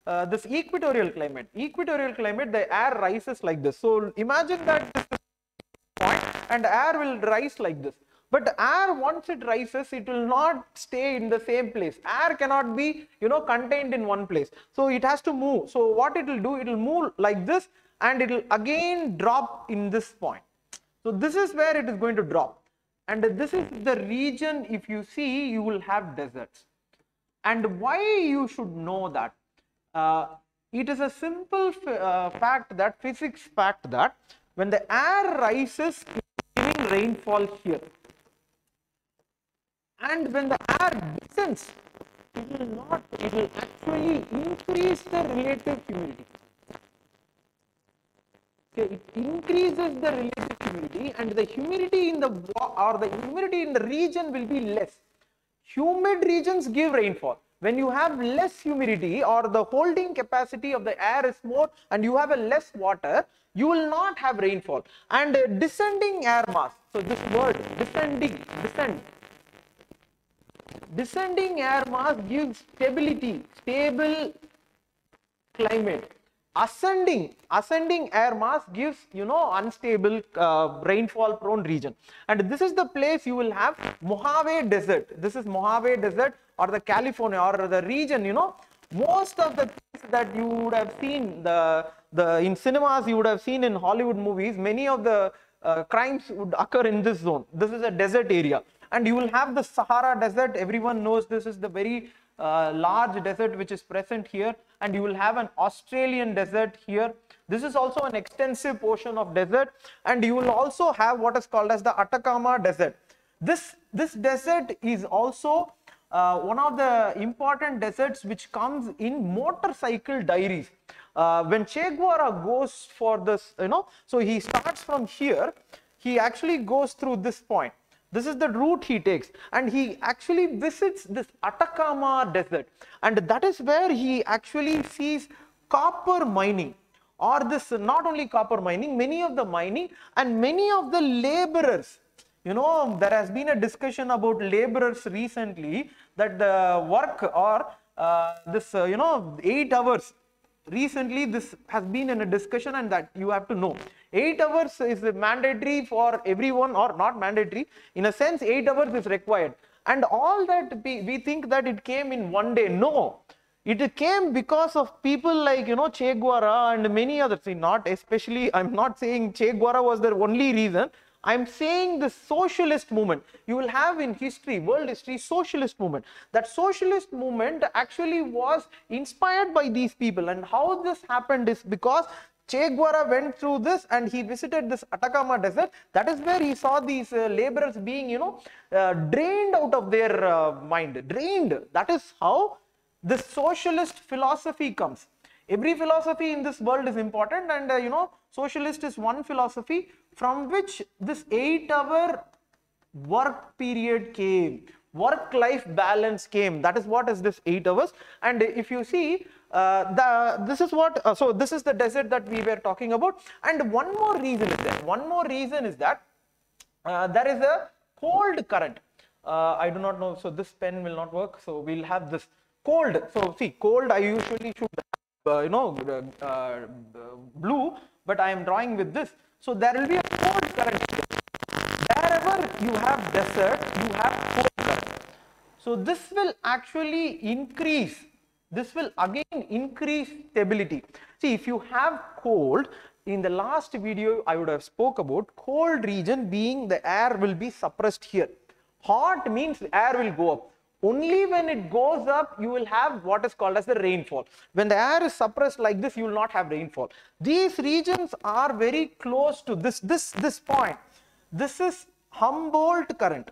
this equatorial climate. Equatorial climate, the air rises like this. So imagine that this is point and air will rise like this. But air, once it rises, it will not stay in the same place. Air cannot be, contained in one place. So it has to move. So what it will do, it will move like this and it will again drop in this point. So this is where it is going to drop. And this is the region, if you see, you will have deserts. And why you should know that? It is a simple physics fact that when the air rises, it is giving rainfall here. And when the air descends, it will actually increase the relative humidity. Okay, it increases the relative humidity, and the humidity in the region will be less. Humid regions give rainfall. When you have less humidity or the holding capacity of the air is more and you have a less water, you will not have rainfall. And descending air mass, so this word descending air mass gives stable climate. Ascending air mass gives, unstable rainfall prone region. And this is the place you will have Mojave Desert. This is Mojave Desert or the California or the region, most of the things that you would have seen in cinemas, you would have seen in Hollywood movies, many of the crimes would occur in this zone. This is a desert area. And you will have the Sahara Desert. Everyone knows this is the very large desert which is present here. And you will have an Australian desert here. This is also an extensive portion of desert. And you will also have what is called as the Atacama Desert. This desert is also one of the important deserts which comes in motorcycle diaries. When Che Guevara goes for this, so he starts from here, he actually goes through this point. This is the route he takes, and he actually visits this Atacama Desert, and that is where he actually sees copper mining, or this not only copper mining, many of the mining and many of the laborers. There has been a discussion about laborers recently that the work or 8 hours. Recently, this has been in a discussion, and that you have to know. 8 hours is mandatory for everyone, or not mandatory. In a sense, 8 hours is required. And all that we think that it came in one day. No, it came because of people like, Che Guevara and many others. See, not especially, I'm not saying Che Guevara was the only reason. I'm saying the socialist movement. You will have in history, world history, socialist movement. That socialist movement actually was inspired by these people. And how this happened is because Che Guevara went through this and he visited this Atacama Desert. That is where he saw these laborers being, drained out of their mind. Drained. That is how the socialist philosophy comes. Every philosophy in this world is important, and socialist is one philosophy from which this 8-hour work period came, work-life balance came. That is what is this 8 hours. And if you see, this is what, so this is the desert that we were talking about. And one more reason is there. One more reason is that there is a cold current. I do not know, so this pen will not work. So we'll have this cold. So see, cold I usually should blue, but I am drawing with this. So there will be a cold current. Wherever you have desert, you have cold current. So this will actually increase. This will again increase stability. See, if you have cold, in the last video I would have spoke about cold region being the air will be suppressed here. Hot means air will go up. Only when it goes up, you will have what is called as the rainfall. When the air is suppressed like this, you will not have rainfall. These regions are very close to this point. This is Humboldt current.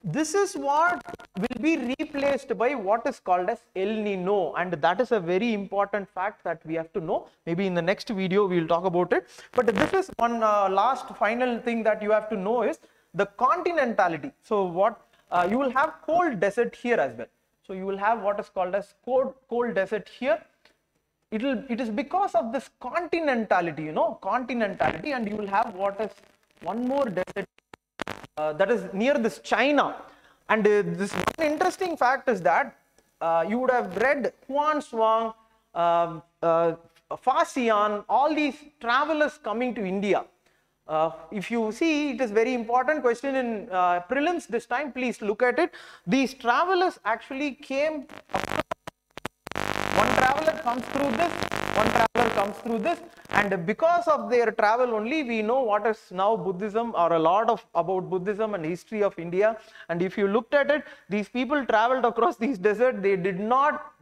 This is what will be replaced by what is called as El Nino, and that is a very important fact that we have to know. Maybe in the next video we will talk about it. But this is one last final thing that you have to know is the continentality. So what you will have cold desert here as well. So you will have what is called as cold desert here. It is because of this continentality, continentality, and you will have what is one more desert that is near this China. And this one interesting fact is that you would have read Huan Shuang, Fa Xian, all these travelers coming to India. If you see, it is very important question in prelims this time. Please look at it. These travelers actually came. One traveler comes through this, one traveler comes through this, and because of their travel only, we know what is now Buddhism, or a lot of about Buddhism and history of India. And if you looked at it, these people traveled across these deserts. They did not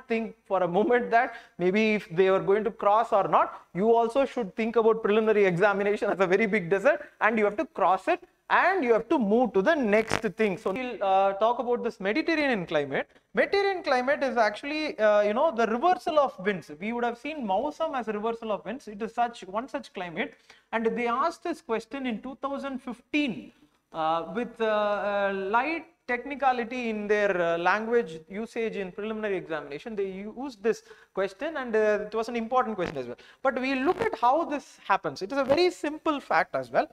think for a moment that maybe if they were going to cross or not. You also should think about preliminary examination as a very big desert, and you have to cross it, and you have to move to the next thing. So we'll talk about this Mediterranean climate. Mediterranean climate is actually, the reversal of winds. We would have seen Mausam as a reversal of winds. It is one such climate, and they asked this question in 2015 with light technicality in their language usage in preliminary examination. They used this question, and it was an important question as well. But we look at how this happens. It is a very simple fact as well.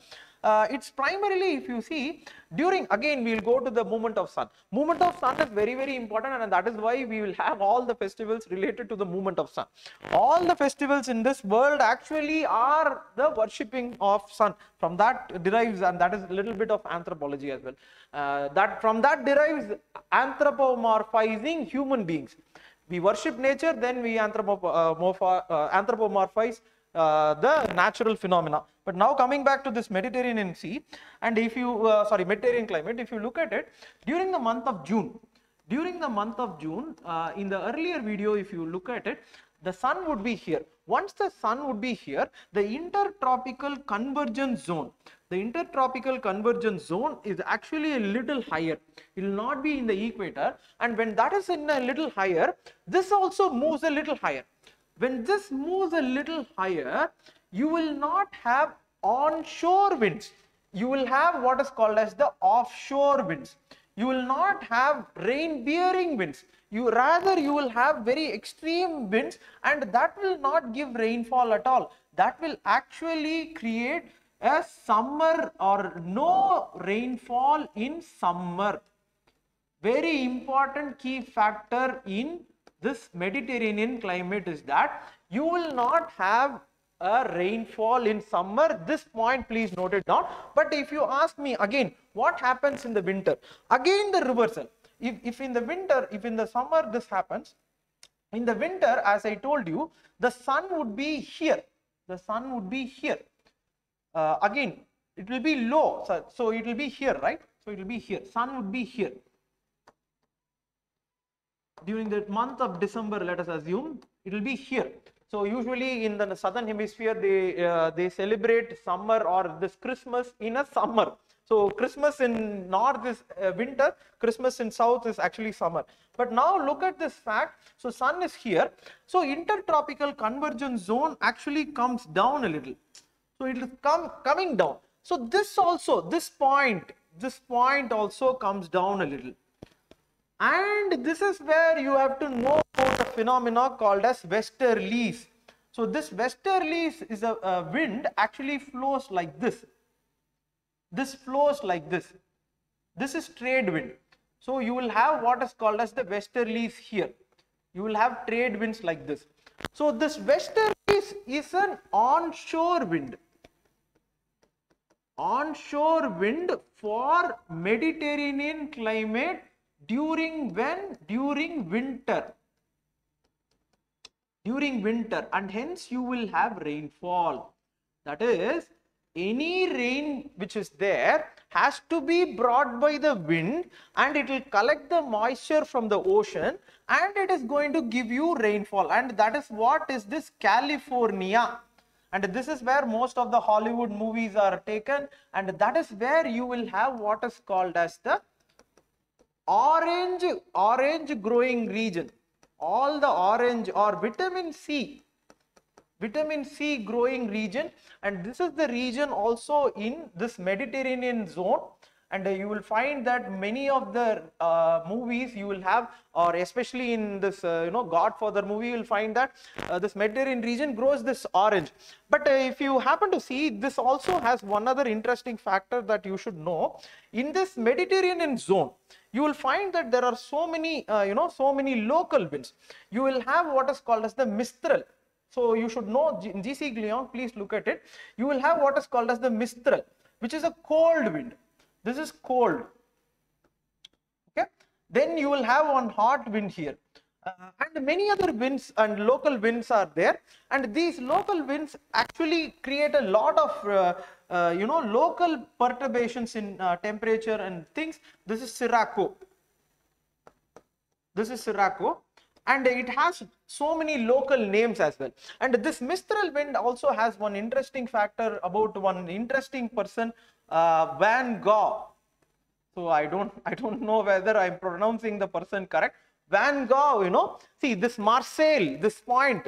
It's primarily, if you see, again we'll go to the movement of sun. Movement of sun is very, very important, and that is why we will have all the festivals related to the movement of sun. All the festivals in this world actually are the worshipping of sun. From that derives, and that is a little bit of anthropology as well. From that derives anthropomorphizing human beings. We worship nature, then we anthropomorphize the natural phenomena. But now coming back to this Mediterranean Sea, and if you Mediterranean climate, if you look at it during the month of June, in the earlier video, if you look at it, the sun would be here. Once the sun would be here, the intertropical convergence zone is actually a little higher. It will not be in the equator, and when that is in a little higher, this also moves a little higher. When this moves a little higher, you will not have onshore winds. You will have what is called as the offshore winds. You will not have rain-bearing winds. You will have very extreme winds, and that will not give rainfall at all. That will actually create a summer or no rainfall in summer. Very important key factor in this Mediterranean climate is that you will not have a rainfall in summer. This point, please note it down. But if you ask me again, what happens in the winter? Again, the reversal. If in the summer this happens, in the winter, as I told you, the sun would be here. The sun would be here. Again, it will be low. So it will be here, right? So it will be here. Sun would be here. During the month of December, let us assume, it will be here. So usually in the southern hemisphere, they celebrate summer or this Christmas in a summer. So Christmas in north is winter, Christmas in south is actually summer. But now look at this fact. So sun is here. So intertropical convergence zone actually comes down a little. So it is coming down. So this point also comes down a little. And this is where you have to know about a phenomena called as westerlies. So this westerlies is a wind actually flows like this. This flows like this. This is trade wind. So you will have what is called as the westerlies here. You will have trade winds like this. So this westerlies is an onshore wind. Onshore wind for Mediterranean climate. During when? During winter. During winter, and hence you will have rainfall. That is, any rain which is there has to be brought by the wind, and it will collect the moisture from the ocean, and it is going to give you rainfall. And that is what is this California. And this is where most of the Hollywood movies are taken, and that is where you will have what is called as the orange growing region. All the orange or vitamin C growing region, and this is the region also in this Mediterranean zone, And you will find that many of the movies you will have, or especially in this Godfather movie, you will find that this Mediterranean region grows this orange. But if you happen to see, this also has one other interesting factor that you should know. In this Mediterranean zone, you will find that there are so many so many local winds. You will have what is called as the Mistral. So you should know, GC Glion, please look at it. You will have what is called as the Mistral, which is a cold wind. This is cold. Okay. Then you will have one hot wind here. And many other winds and local winds are there. And these local winds actually create a lot of local perturbations in temperature and things. This is Sirocco. This is Sirocco. And it has so many local names as well. And this Mistral wind also has one interesting factor about one interesting person, Van Gogh. So I don't know whether I'm pronouncing the person correct. Van Gogh, see this Marseille, this point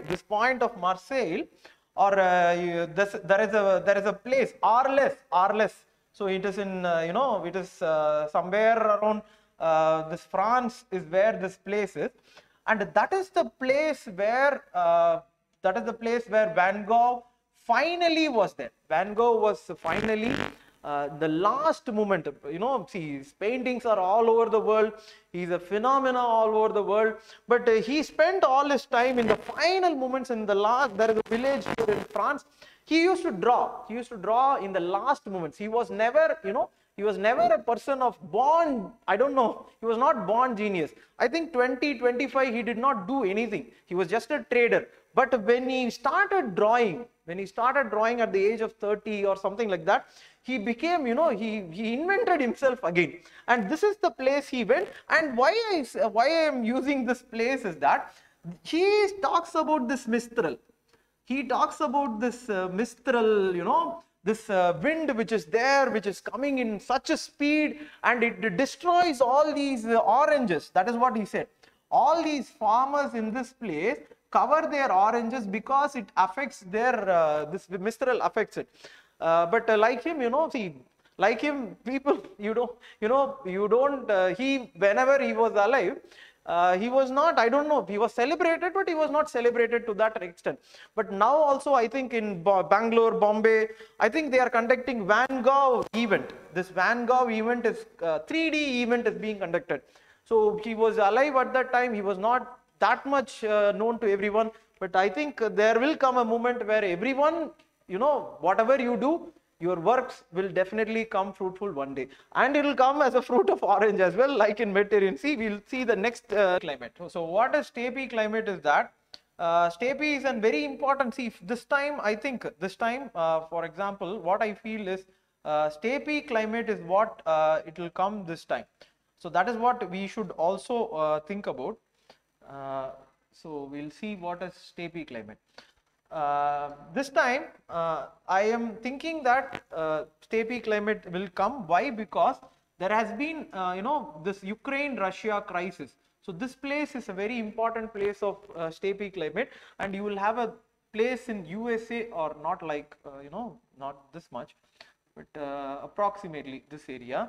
of Marseille, or there is a place, Arles. So it is in it is somewhere around this France is where this place is. And that is the place where Van Gogh finally was there. Van Gogh was finally the last moment. See, his paintings are all over the world. He's a phenomenon all over the world. But he spent all his time in the final moments. In the last, there is a village here in France. He used to draw. He used to draw in the last moments. He was never, he was never a person of born, I don't know, he was not born genius. I think 25, he did not do anything. He was just a trader. But when he started drawing at the age of 30 or something like that, he became, he invented himself again. And this is the place he went. And why I am using this place is that he talks about this Mistral. He talks about this Mistral, this wind which is there, which is coming in such a speed, and it destroys all these oranges. That is what he said. All these farmers in this place cover their oranges because it affects their, this Mistral affects it. But like him, like him, people, he, whenever he was alive, he was not, I don't know, he was celebrated, but he was not celebrated to that extent. But now also, I think in Bangalore, Bombay, I think they are conducting Van Gogh event. This Van Gogh event is, 3D event is being conducted. So he was alive at that time. He was not that much known to everyone. But I think there will come a moment where everyone, whatever you do, your works will definitely come fruitful one day, and it will come as a fruit of orange as well, like in Mediterranean Sea. We'll see the next climate. So what is steppe climate is that steppe is a very important, see this time, I think this time for example, what I feel is steppe climate is what it will come this time. So that is what we should also think about. So we'll see what is steppe climate. This time I am thinking that steppe climate will come. Why? Because there has been this Ukraine-Russia crisis. So this place is a very important place of steppe climate, and you will have a place in USA, or not like not this much, but approximately this area.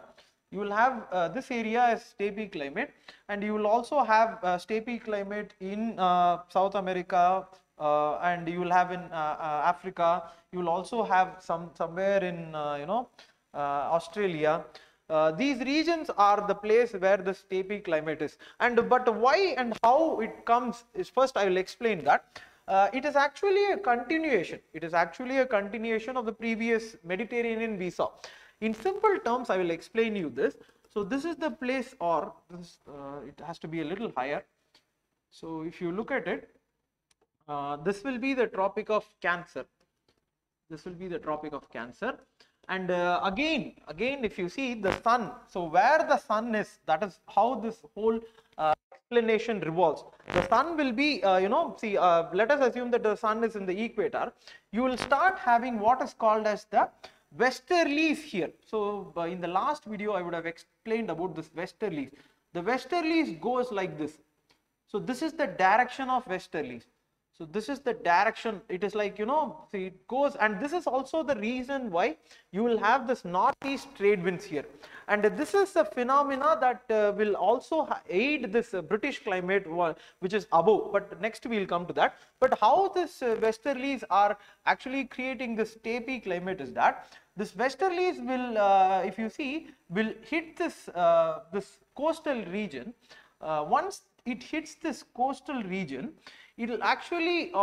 You will have this area as steppe climate, and you will also have steppe climate in South America, and you will have in Africa. You will also have somewhere in Australia. These regions are the place where the steppe climate is. But why and how it comes is, first I will explain that. It is actually a continuation. It is actually a continuation of the previous Mediterranean we saw. In simple terms, I will explain you this. So this is the place, or this, it has to be a little higher. So if you look at it, this will be the Tropic of Cancer. This will be the Tropic of Cancer. And again, if you see the sun, so where the sun is, that is how this whole explanation revolves. The sun will be, let us assume that the sun is in the equator. You will start having what is called as the westerlies here. So in the last video, I would have explained about this westerlies. The westerlies goes like this. So this is the direction of westerlies. So this is the direction. It is like, see, it goes, and this is also the reason why you will have this northeast trade winds here. And this is a phenomena that will also aid this British climate, which is above, but next we will come to that. But how this westerlies are actually creating this steppe climate is that this westerlies will, if you see, will hit this this coastal region. Once it hits this coastal region, you will actually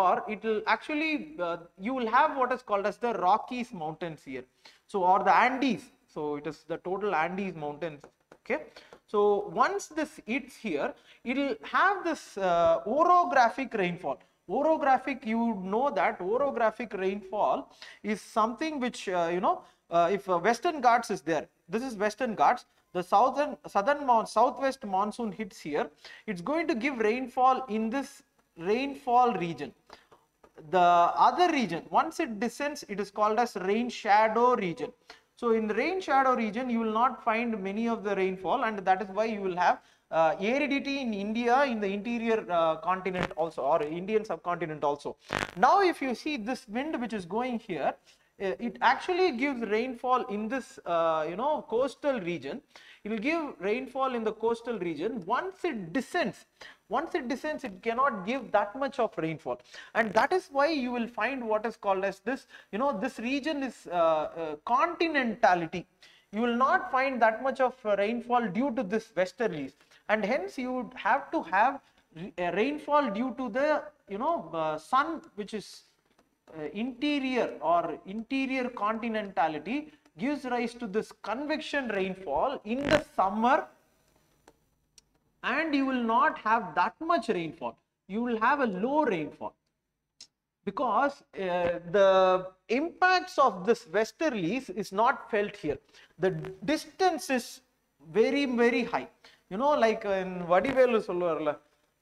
you will have what is called as the Rockies mountains here, so, or the Andes. So it is the total Andes mountains. Okay, so once this hits here, it will have this orographic rainfall. Orographic, you know that orographic rainfall is something which if Western Ghats is there, this is Western Ghats, the southwest monsoon hits here, it's going to give rainfall in this rainfall region. The other region, once it descends, it is called as rain shadow region. So in the rain shadow region, you will not find many of the rainfall, and that is why you will have aridity in India, in the interior continent also, or Indian subcontinent also. Now if you see this wind which is going here, it actually gives rainfall in this coastal region. It will give rainfall in the coastal region. Once it descends, it cannot give that much of rainfall, and that is why you will find what is called as this, this region is continentality. You will not find that much of rainfall due to this westerlies, and hence you would have to have rainfall due to the sun, which is interior continentality, gives rise to this convection rainfall in the summer, and you will not have that much rainfall. You will have a low rainfall because the impacts of this westerlies is not felt here. The distance is very, very high. Like in Vadivelu solluvarla,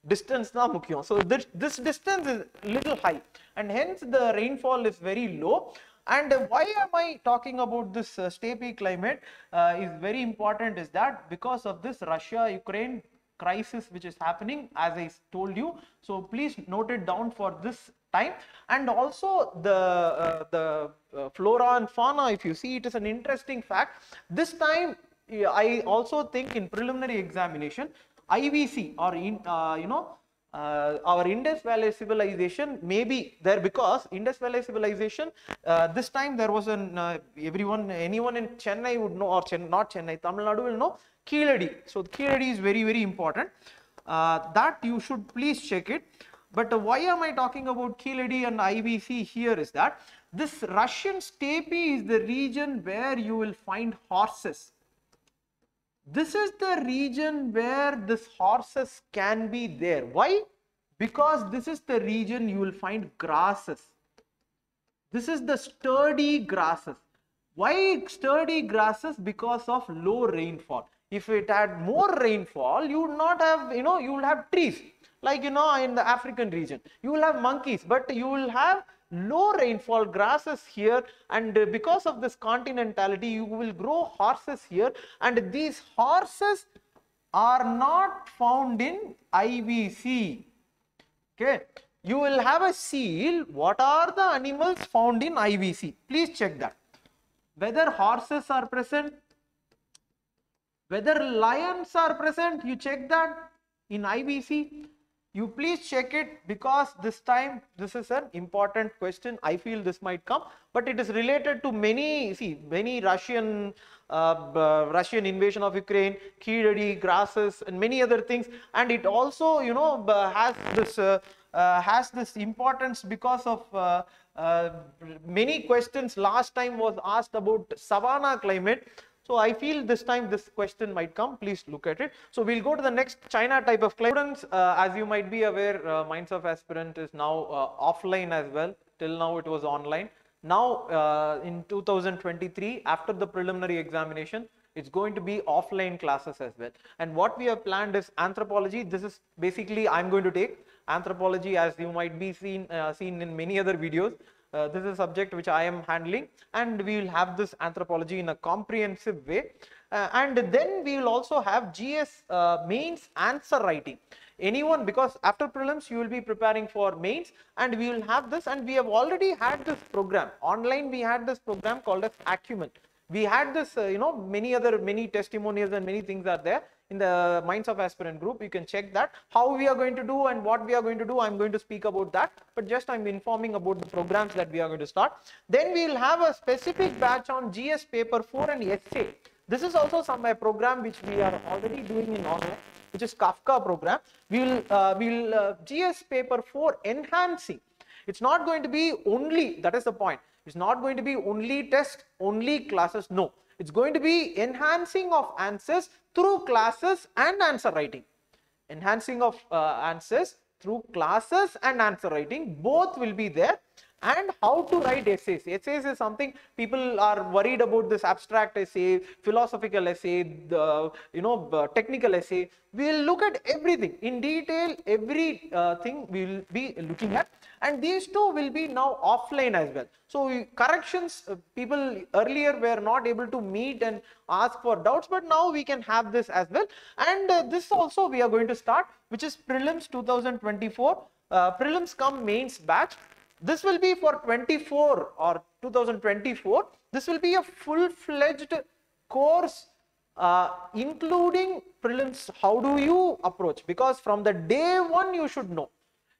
distance na mukkiyam. So this distance is little high, and hence the rainfall is very low. And why am I talking about this steppe climate is very important, is that because of this Russia-Ukraine crisis which is happening, as I told you. So please note it down for this time. And also the flora and fauna, if you see, it is an interesting fact. This time I also think in preliminary examination, IVC or our Indus Valley civilization may be there, because Indus Valley civilization, this time there was anyone in Chennai would know, or not Chennai, Tamil Nadu will know Keeladi. So Keeladi is very, very important. That you should please check it. But why am I talking about Keeladi and IVC here is that this Russian steppe is the region where you will find horses. This is the region where this horses can be there. Why? Because this is the region you will find grasses. This is the sturdy grasses. Why sturdy grasses? Because of low rainfall. If it had more rainfall, you would not have, you will have trees. Like, in the African region, you will have monkeys, but you will have low rainfall grasses here, and because of this continentality, you will grow horses here, and these horses are not found in IVC. Okay, you will have a seal. What are the animals found in IVC? Please check that. Whether horses are present, whether lions are present, you check that in IVC. You please check it, because this time this is an important question. I feel this might come, but it is related to many Russian invasion of Ukraine, Keeladi, grasses, and many other things. And it also has this importance because of many questions last time was asked about savanna climate. So I feel this time this question might come. Please look at it. So we'll go to the next China type of climate. Students, as you might be aware, Minds of Aspirant is now offline as well. Till now it was online. Now in 2023, after the preliminary examination, it's going to be offline classes as well. And what we have planned is anthropology. This is basically I'm going to take anthropology, as you might be seen in many other videos. This is a subject which I am handling, and we will have this anthropology in a comprehensive way. And then we will also have GS mains answer writing. anyone, because after prelims you will be preparing for mains, and we will have this, and we have already had this program online. We had this program called as Acumen. We had this, many testimonials and many things are there in the Minds of Aspirant group. You can check that. How we are going to do and what we are going to do, I'm going to speak about that, but just I'm informing about the programs that we are going to start. Then we will have a specific batch on GS paper 4 and essay. This is also a program which we are already doing in online, which is Kafka program. We will GS paper 4 enhancing. It's not going to be only, that is the point. It's not going to be only test, only classes. No, it's going to be enhancing of answers through classes and answer writing. Enhancing of answers through classes and answer writing, both will be there. And how to write essays. Essays is something people are worried about, this abstract essay, philosophical essay, the technical essay. We will look at everything in detail, every thing we will be looking at, and these two will be now offline as well. So corrections, people earlier were not able to meet and ask for doubts, but now we can have this as well. And this also we are going to start, which is Prelims 2024, Prelims come mains batch. This will be for 24 or 2024. This will be a full-fledged course, including prelims. How do you approach? Because from the day one, you should know.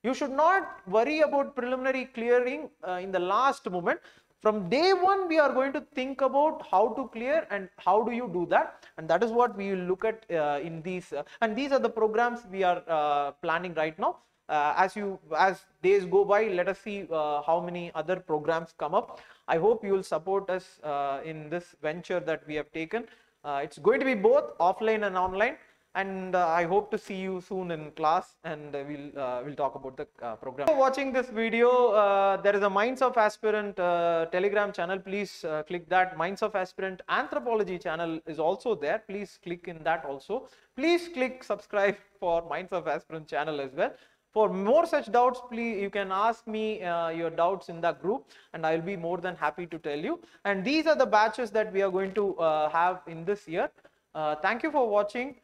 You should not worry about preliminary clearing in the last moment. From day one, we are going to think about how to clear and how do you do that. And that is what we will look at in these. And these are the programs we are planning right now. As days go by, let us see how many other programs come up. I hope you will support us in this venture that we have taken. It's going to be both offline and online, and I hope to see you soon in class, and we'll talk about the program. For watching this video, there is a Minds of Aspirant Telegram channel. Please click that. Minds of Aspirant Anthropology channel is also there. Please click in that also. Please click subscribe for Minds of Aspirant channel as well. For more such doubts, please, you can ask me your doubts in the group, and I'll be more than happy to tell you. And these are the batches that we are going to have in this year. Thank you for watching.